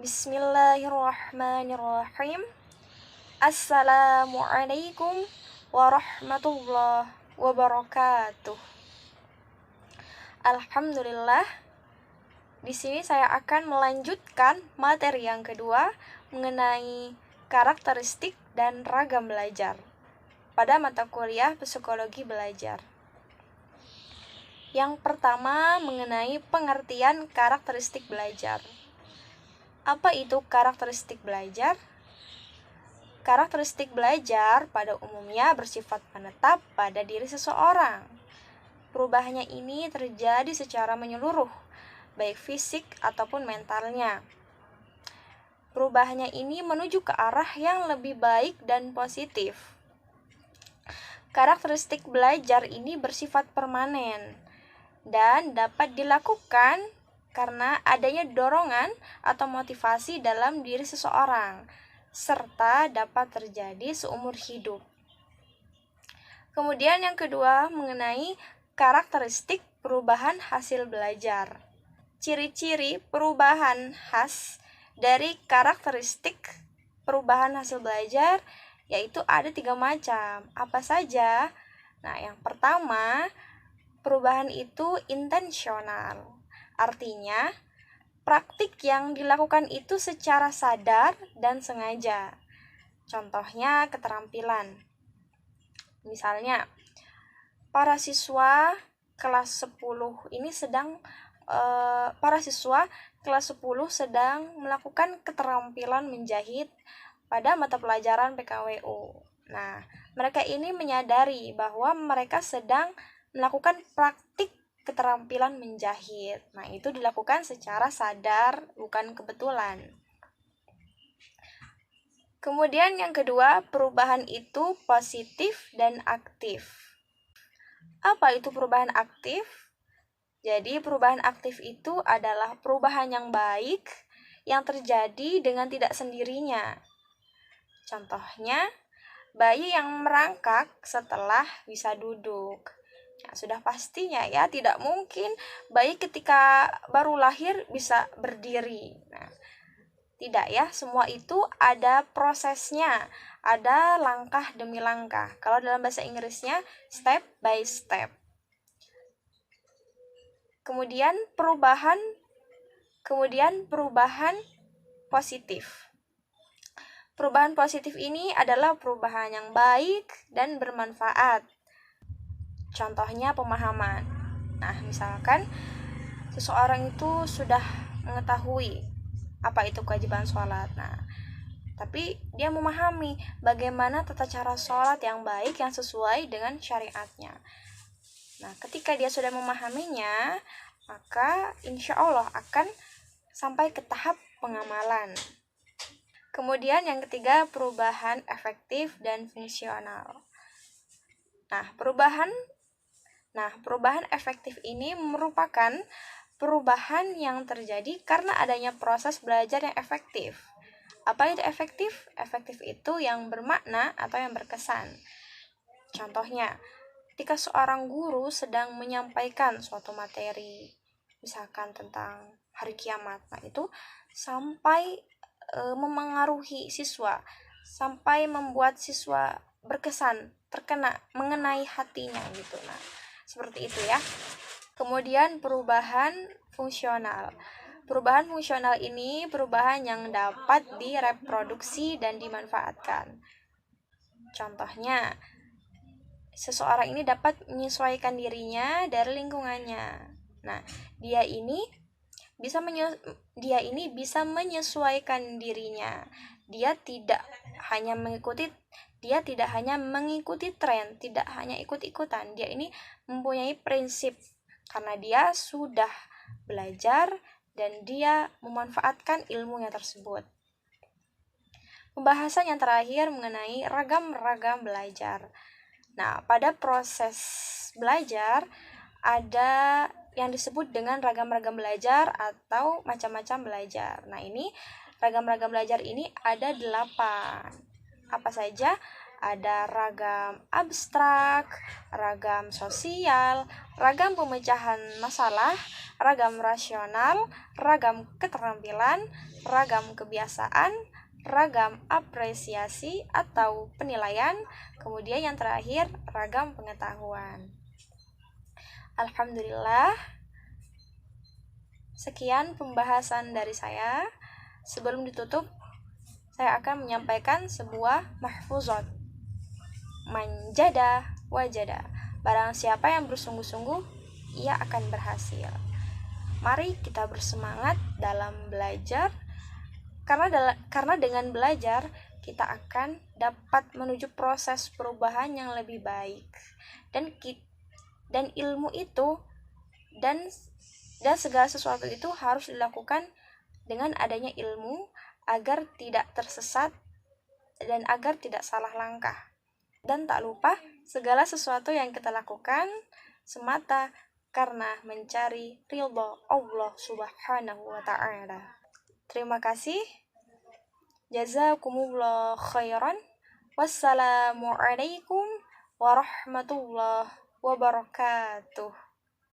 Bismillahirrahmanirrahim. Assalamualaikum warahmatullahi wabarakatuh. Alhamdulillah. Di sini saya akan melanjutkan materi yang kedua mengenai karakteristik dan ragam belajar pada mata kuliah psikologi belajar. Yang pertama mengenai pengertian karakteristik belajar. Apa itu karakteristik belajar? Karakteristik belajar pada umumnya bersifat menetap pada diri seseorang. Perubahannya ini terjadi secara menyeluruh, baik fisik ataupun mentalnya. Perubahannya ini menuju ke arah yang lebih baik dan positif. Karakteristik belajar ini bersifat permanen dan dapat dilakukan karena adanya dorongan atau motivasi dalam diri seseorang, serta dapat terjadi seumur hidup. Kemudian yang kedua mengenai karakteristik perubahan hasil belajar. Ciri-ciri perubahan khas dari karakteristik perubahan hasil belajar yaitu ada 3 macam. Apa saja? Nah, yang pertama, perubahan itu intensional. Artinya, praktik yang dilakukan itu secara sadar dan sengaja. Contohnya keterampilan. Misalnya, para siswa kelas 10 ini sedang melakukan keterampilan menjahit pada mata pelajaran PKWU. Nah, mereka ini menyadari bahwa mereka sedang melakukan praktik keterampilan menjahit. Nah, itu dilakukan secara sadar, bukan kebetulan. Kemudian yang kedua, perubahan itu positif dan aktif. Apa itu perubahan aktif? Jadi, perubahan aktif itu adalah perubahan yang baik yang terjadi dengan tidak sendirinya. Contohnya, bayi yang merangkak setelah bisa duduk. Nah, sudah pastinya ya, tidak mungkin bayi ketika baru lahir bisa berdiri. Nah, tidak ya, semua itu ada prosesnya, ada langkah demi langkah. Kalau dalam bahasa Inggrisnya, step by step. Kemudian perubahan positif. Perubahan positif ini adalah perubahan yang baik dan bermanfaat. Contohnya pemahaman. Nah, misalkan seseorang itu sudah mengetahui apa itu kewajiban sholat. Nah, tapi dia memahami bagaimana tata cara sholat yang baik yang sesuai dengan syariatnya. Nah, ketika dia sudah memahaminya, maka insya Allah akan sampai ke tahap pengamalan. Kemudian yang ketiga, perubahan efektif dan fungsional. Nah, perubahan efektif ini merupakan perubahan yang terjadi karena adanya proses belajar yang efektif. Apa itu efektif? Efektif itu yang bermakna atau yang berkesan. Contohnya, ketika seorang guru sedang menyampaikan suatu materi, misalkan tentang hari kiamat, nah itu sampai memengaruhi siswa, sampai membuat siswa berkesan, terkena, mengenai hatinya gitu. Nah, seperti itu ya. Kemudian perubahan fungsional. Perubahan fungsional ini perubahan yang dapat direproduksi dan dimanfaatkan. Contohnya, seseorang ini dapat menyesuaikan dirinya dari lingkungannya. Nah, dia ini bisa menyesuaikan dirinya. Dia tidak hanya mengikuti tren, tidak hanya ikut-ikutan. Dia ini mempunyai prinsip karena dia sudah belajar dan dia memanfaatkan ilmunya tersebut. Pembahasan yang terakhir mengenai ragam-ragam belajar. Nah, pada proses belajar ada yang disebut dengan ragam-ragam belajar atau macam-macam belajar. Nah, ini ragam-ragam belajar ini ada 8. Apa saja? Ada ragam abstrak, ragam sosial, ragam pemecahan masalah, ragam rasional, ragam keterampilan, ragam kebiasaan, ragam apresiasi atau penilaian, kemudian yang terakhir ragam pengetahuan. Alhamdulillah, sekian pembahasan dari saya. Sebelum ditutup, saya akan menyampaikan sebuah mahfuzat. Manjada wajada. Barang siapa yang bersungguh-sungguh, ia akan berhasil. Mari kita bersemangat dalam belajar, karena dengan belajar kita akan dapat menuju proses perubahan yang lebih baik. Dan ilmu itu dan segala sesuatu itu harus dilakukan dengan adanya ilmu agar tidak tersesat dan agar tidak salah langkah. Dan tak lupa, segala sesuatu yang kita lakukan semata karena mencari ridha Allah Subhanahu wa ta'ala. Terima kasih. Jazakumullah khairan. Wassalamualaikum warahmatullahi wabarakatuh.